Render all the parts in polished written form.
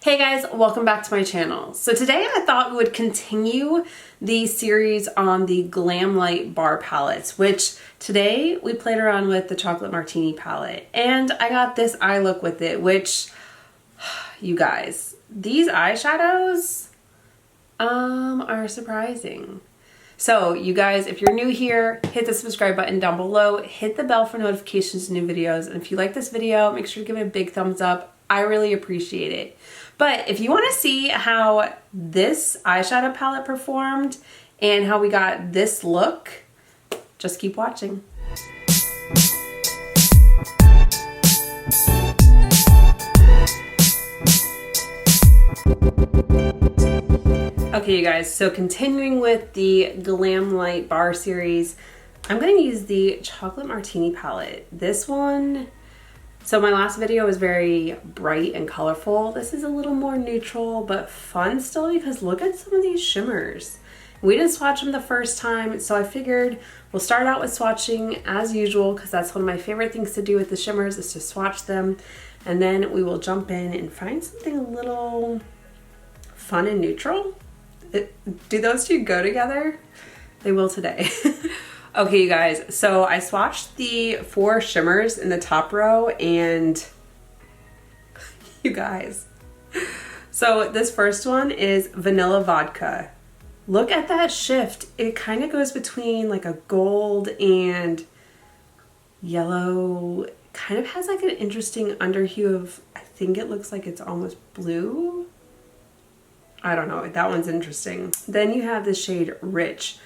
Hey guys, welcome back to my channel. So today I thought we would continue the series on the Glamlite bar palettes, which today we played around with the Chocolate Martini palette and I got this eye look with it, which you guys, these eyeshadows are surprising. So you guys, if you're new here, hit the subscribe button down below, hit the bell for notifications of new videos, and if you like this video, make sure to give it a big thumbs up. I really appreciate it. But if you want to see how this eyeshadow palette performed and how we got this look, just keep watching. Okay, you guys, so continuing with the Glamlite bar series, I'm going to use the Chocolate Martini palette. This one, so my last video was very bright and colorful. This is a little more neutral, but fun still because look at some of these shimmers. We didn't swatch them the first time, so I figured we'll start out with swatching as usual because that's one of my favorite things to do with the shimmers is to swatch them. And then we will jump in and find something a little fun and neutral. Do those two go together? They will today. Okay, you guys, so I swatched the 4 shimmers in the top row and you guys, so this first one is Vanilla Vodka. Look at that shift. It kind of goes between like a gold and yellow. Kind of has like an interesting underhue of, I think it looks like it's almost blue. I don't know, that one's interesting. Then you have the shade Rich,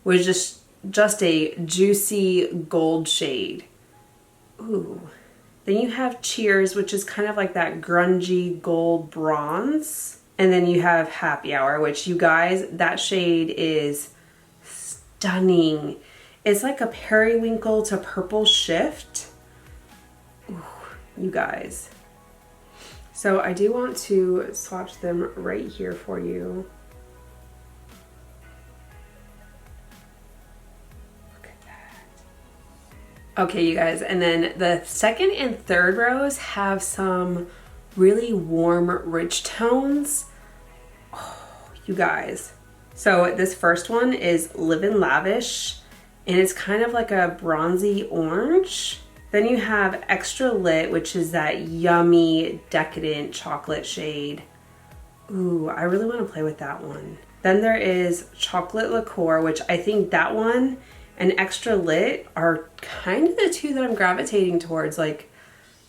which is just a juicy gold shade. Ooh. Then you have Cheers, which is kind of like that grungy gold bronze. And then you have Happy Hour, which you guys, that shade is stunning. It's like a periwinkle to purple shift. Ooh, you guys. So I do want to swatch them right here for you. Okay, you guys, and then the second and third rows have some really warm, rich tones. Oh, you guys. So this first one is Livin' Lavish, and it's kind of like a bronzy orange. Then you have Extra Lit, which is that yummy, decadent chocolate shade. Ooh, I really want to play with that one. Then there is Chocolate Liqueur, which I think that one and Extra Lit are kind of the two that I'm gravitating towards. Like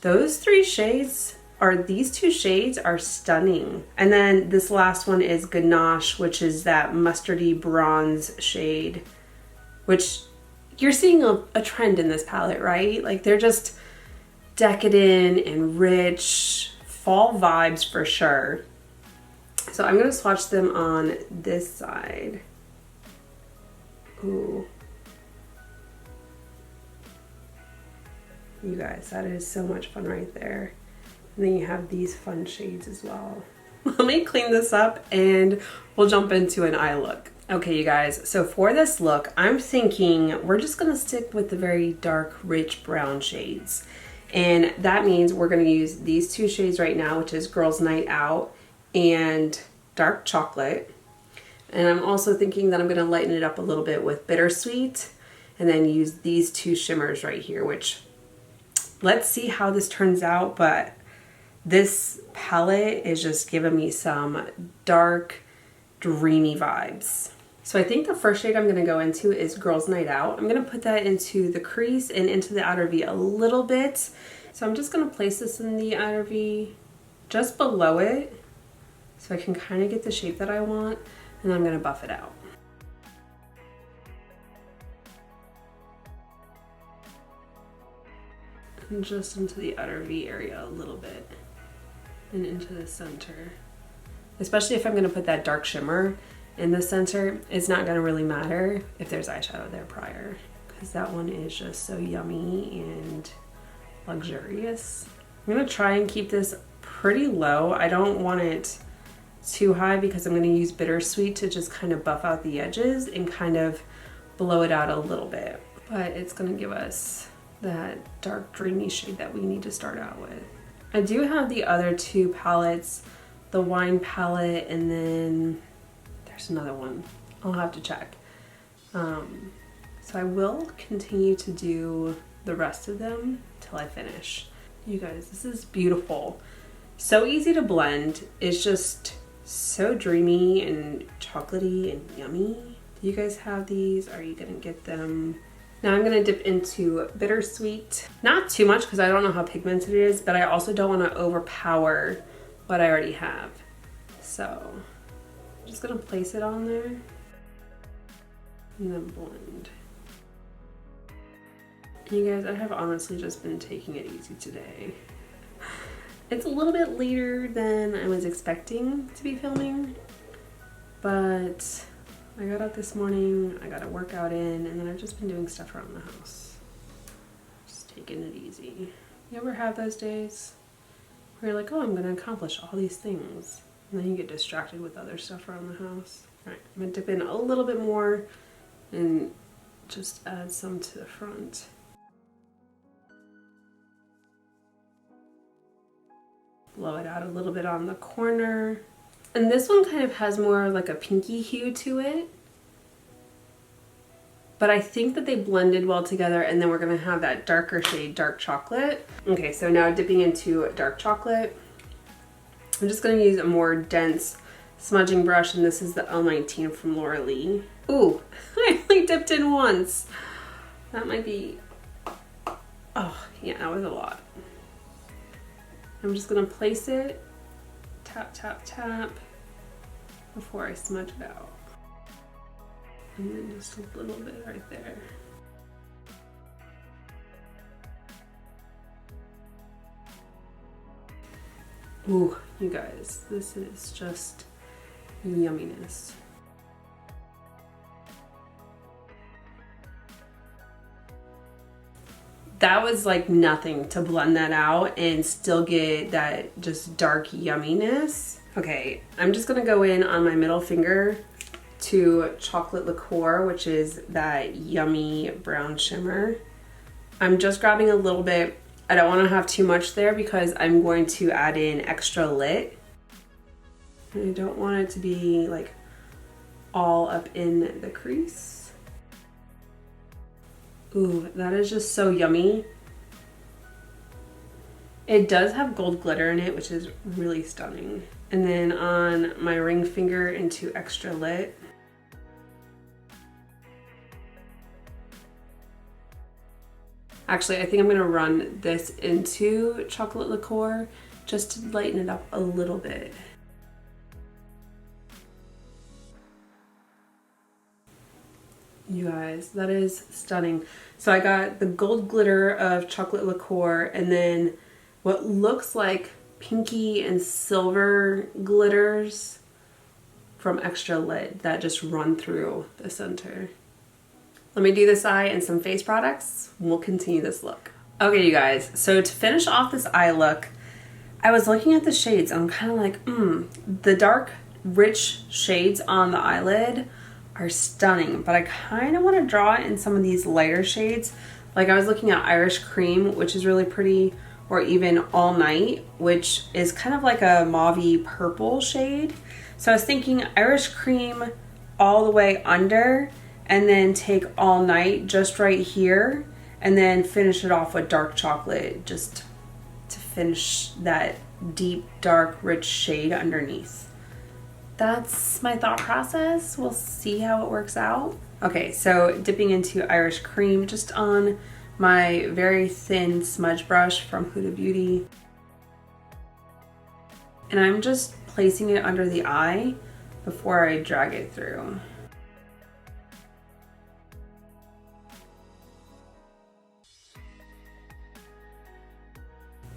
those 3 shades, or these 2 shades are stunning. And then this last one is Ganache, which is that mustardy bronze shade, which you're seeing a trend in this palette, right? Like they're just decadent and rich, fall vibes for sure. So I'm gonna swatch them on this side. Ooh. You guys, that is so much fun right there. And then you have these fun shades as well. Let me clean this up and we'll jump into an eye look. Okay, you guys, so for this look, I'm thinking we're just gonna stick with the very dark, rich brown shades. And that means we're gonna use these 2 shades right now, which is Girls Night Out and Dark Chocolate. And I'm also thinking that I'm gonna lighten it up a little bit with Bittersweet and then use these 2 shimmers right here, which let's see how this turns out, but this palette is just giving me some dark, dreamy vibes. So I think the first shade I'm gonna go into is Girls Night Out. I'm gonna put that into the crease and into the outer V a little bit. So I'm just gonna place this in the outer V just below it so I can kind of get the shape that I want, and then I'm gonna buff it out. And just into the outer V area a little bit and into the center. Especially if I'm gonna put that dark shimmer in the center, it's not gonna really matter if there's eyeshadow there prior because that one is just so yummy and luxurious. I'm gonna try and keep this pretty low. I don't want it too high because I'm gonna use Bittersweet to just kind of buff out the edges and kind of blow it out a little bit. But it's gonna give us that dark dreamy shade that we need to start out with. I do have the other 2 palettes the wine palette, and then there's another one. I'll have to check. So I will continue to do the rest of them till I finish. You guys, this is beautiful. So easy to blend. It's just so dreamy and chocolatey and yummy. Do you guys have these? Are you gonna get them? Now I'm gonna dip into Bittersweet. Not too much because I don't know how pigmented it is, but I also don't wanna overpower what I already have. So I'm just gonna place it on there and then blend. You guys, I have honestly just been taking it easy today. It's a little bit later than I was expecting to be filming, but I got up this morning, I got a workout in, and then I've just been doing stuff around the house. Just taking it easy. You ever have those days where you're like, oh, I'm gonna accomplish all these things, and then you get distracted with other stuff around the house? All right, I'm gonna dip in a little bit more and just add some to the front. Blow it out a little bit on the corner. And this one kind of has more like a pinky hue to it. But I think that they blended well together, and then we're gonna have that darker shade, dark chocolate. Okay, so now dipping into dark chocolate. I'm just gonna use a more dense smudging brush, and this is the L19 from Laura Lee. Ooh, I only dipped in once. That might be, oh yeah, that was a lot. I'm just gonna place it, tap, tap, tap, before I smudge it out. And then just a little bit right there. Ooh, you guys, this is just yumminess. That was like nothing to blend that out and still get that just dark yumminess. Okay, I'm just gonna go in on my middle finger to Chocolate Liqueur, which is that yummy brown shimmer. I'm just grabbing a little bit. I don't wanna have too much there because I'm going to add in Extra Lit. And I don't want it to be like all up in the crease. Ooh, that is just so yummy. It does have gold glitter in it, which is really stunning. And then on my ring finger into Extra Lit. Actually, I think I'm gonna run this into Chocolate Liqueur just to lighten it up a little bit. You guys, that is stunning. So I got the gold glitter of Chocolate Liqueur, and then what looks like pinky and silver glitters from Extra Lit that just run through the center. Let me do this eye and some face products. We'll continue this look. Okay, you guys, so to finish off this eye look, I was looking at the shades and I'm kind of like, the dark, rich shades on the eyelid are stunning, but I kind of want to draw it in some of these lighter shades. Like I was looking at Irish Cream, which is really pretty, or even All Night, which is kind of like a mauvey purple shade. So I was thinking Irish Cream all the way under, and then take All Night just right here, and then finish it off with dark chocolate just to finish that deep, dark, rich shade underneath. That's my thought process. We'll see how it works out. Okay, so dipping into Irish Cream just on my very thin smudge brush from Huda Beauty. And I'm just placing it under the eye before I drag it through.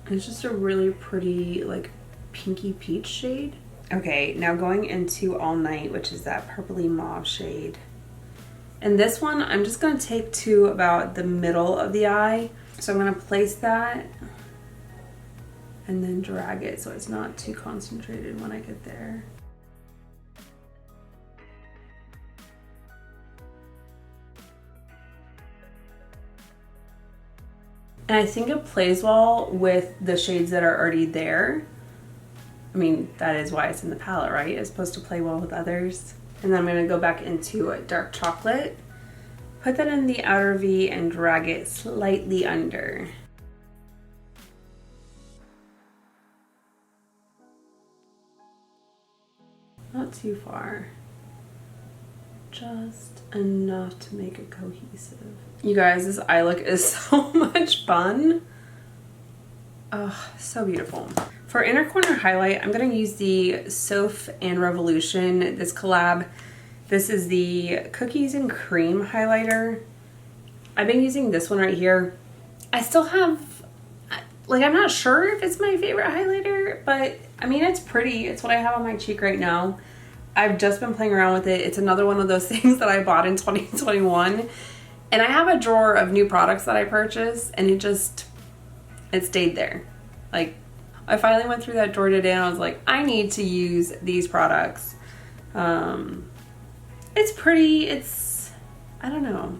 It's just a really pretty like pinky peach shade. Okay, now going into All Night, which is that purpley mauve shade. And this one, I'm just gonna take to about the middle of the eye. So I'm gonna place that and then drag it so it's not too concentrated when I get there. And I think it plays well with the shades that are already there. I mean, that is why it's in the palette, right? It's supposed to play well with others. And then I'm gonna go back into a dark chocolate, put that in the outer V and drag it slightly under. Not too far. Just enough to make it cohesive. You guys, this eye look is so much fun. Oh, so beautiful. For inner corner highlight, I'm gonna use the �𝐲𝐓 and Revolution, this collab. This is the Cookies and Cream highlighter. I've been using this one right here. I still have, like, I'm not sure if it's my favorite highlighter, but I mean, it's pretty. It's what I have on my cheek right now. I've just been playing around with it. It's another one of those things that I bought in 2021. And I have a drawer of new products that I purchased, and it stayed there. Like, I finally went through that drawer today and I was like, I need to use these products. It's pretty, I don't know.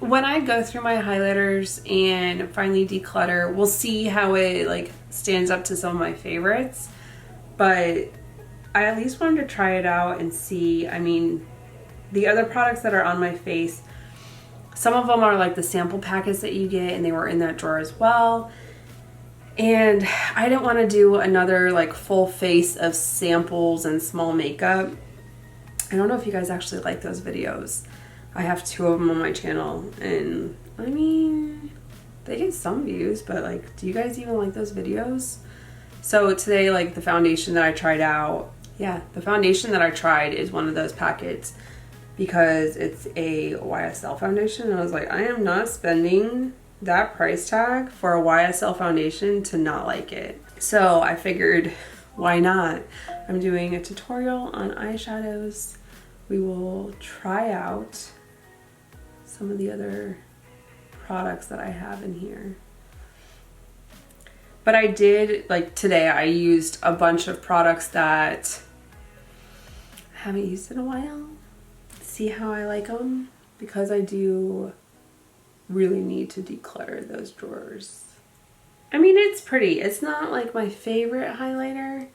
When I go through my highlighters and finally declutter, we'll see how it like stands up to some of my favorites. But I at least wanted to try it out and see. I mean, the other products that are on my face, some of them are like the sample packets that you get, and they were in that drawer as well. And I didn't want to do another like full face of samples and small makeup. I don't know if you guys actually like those videos. I have 2 of them on my channel, and I mean, they get some views, but like, do you guys even like those videos? So today, like, the foundation that I tried out, yeah, the foundation that I tried is one of those packets because it's a YSL foundation, and I was like, I am not spending that price tag for a YSL foundation to not like it. So I figured, why not? I'm doing a tutorial on eyeshadows. We will try out some of the other products that I have in here. But I did, like today, I used a bunch of products that I haven't used in a while. See how I like them? Because I do really need to declutter those drawers. I mean, it's pretty. It's not like my favorite highlighter,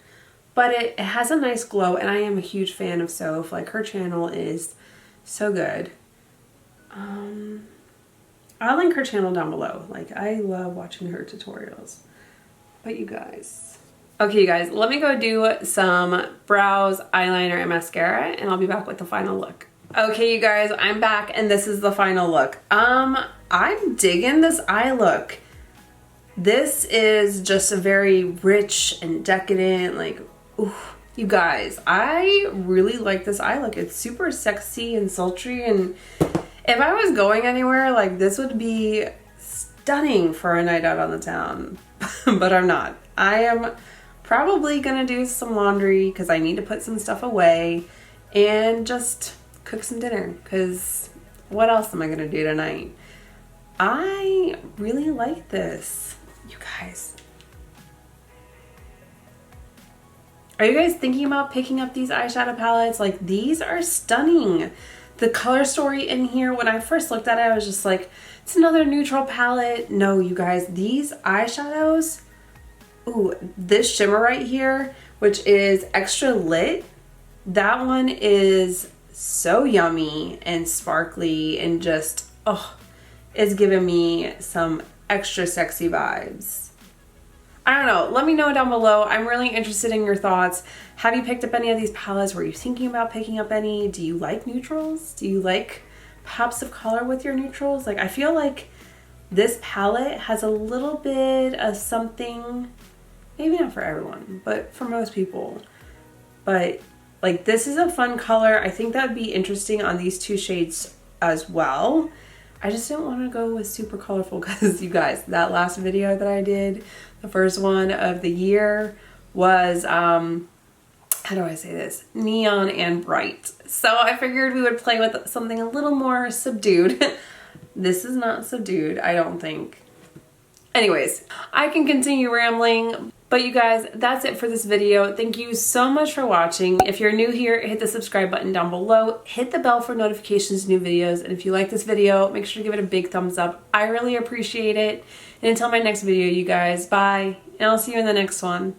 but it has a nice glow, and I am a huge fan of 𝐿𝐲𝐓. Like, her channel is so good. I'll link her channel down below. Like, I love watching her tutorials. But you guys. Okay, you guys, let me go do some brows, eyeliner, and mascara, and I'll be back with the final look. Okay, you guys, I'm back, and this is the final look. I'm digging this eye look. This is just a very rich and decadent, like, ooh, you guys, I really like this eye look. It's super sexy and sultry, and if I was going anywhere, like, this would be stunning for a night out on the town. But I'm not. I am probably gonna do some laundry because I need to put some stuff away and just cook some dinner, because what else am I gonna do tonight? I really like this, you guys. Are you guys thinking about picking up these eyeshadow palettes? Like, these are stunning. The color story in here, when I first looked at it, I was just like, it's another neutral palette. No, you guys, these eyeshadows, ooh, this shimmer right here, which is Extra Lit, that one is so yummy and sparkly and just, oh, it's giving me some extra sexy vibes. I don't know, let me know down below. I'm really interested in your thoughts. Have you picked up any of these palettes? Were you thinking about picking up any? Do you like neutrals? Do you like pops of color with your neutrals? Like, I feel like this palette has a little bit of something, maybe not for everyone, but for most people. But like, this is a fun color. I think that would be interesting on these 2 shades as well. I just didn't want to go with super colorful because, you guys, that last video that I did, the first one of the year, was, how do I say this? Neon and bright. So I figured we would play with something a little more subdued. This is not subdued, I don't think. Anyways, I can continue rambling. But you guys, that's it for this video. Thank you so much for watching. If you're new here, hit the subscribe button down below. Hit the bell for notifications of new videos. And if you like this video, make sure to give it a big thumbs up. I really appreciate it. And until my next video, you guys, bye. And I'll see you in the next one.